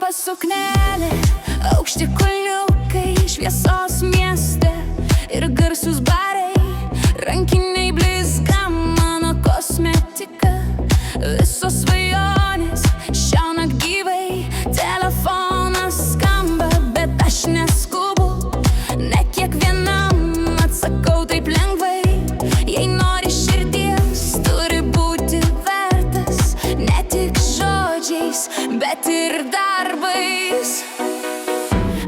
Trumpa suknelė, aukšti kulniukai, šviesos mieste ir garsus barai, rankiniai blizga mano kosmetika, visos svajonės šiąnakt gyvai, telefonas skamba, bet aš neskubu, ne kiekvienam atsakau taip lengvai, jei nori širdies, turi būti vertas, ne tik žodžiais, bet ir darbais.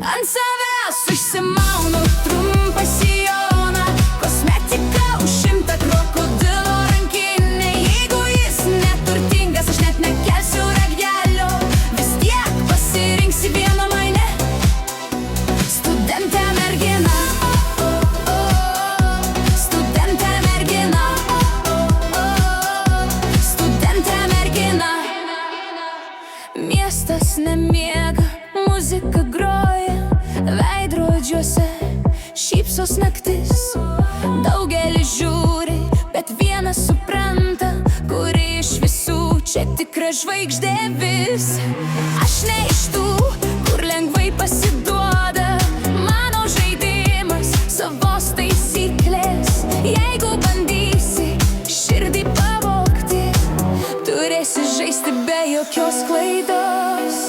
Ant savęs užsimaunu trumpą sijoną, kosmetika už 100 krokodilo rankinė. Jeigu jis neturtingas, aš net nekelsiu ragelio, vis tiek pasirinksi vieną mane. Studentė mergina, studentė mergina, studentė mergina. Miestas nemiega, muzika groja, veidrodžiuose šypsos naktis. Daugelis žiūri, bet vienas supranta, kuri iš visų čia tikra žvaigždė vis. Aš ne iš tų, kur lengvai pasiduoda, mano žaidimas, savos taisyklės. Jeigu bandysi širdį pavogti, turėsi žaisti be jokios klaidos.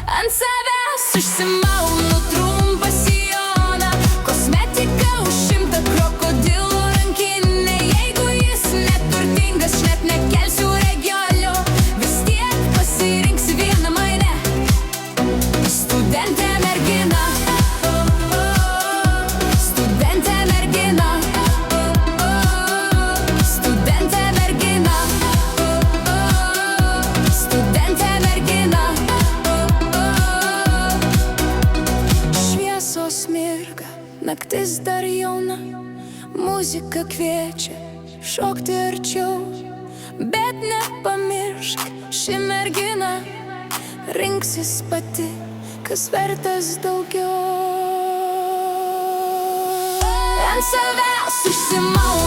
Ant savęs užsimaunu trumpą sijoną, kosmetika už 100 krokodilo rankinė. Jeigu jis neturtingas, aš net nekelsiu ragelio, vis tiek pasirinksi vieną mane. Studentė mergina, studentė mergina, studentė mergina, studentė mergina. Šviesos mirga, naktis dar jauna, muzika kviečia šokti arčiau. Bet nepamiršk, ši mergina rinksis pati, kas vertas daugiau. Ant savęs užsimaunu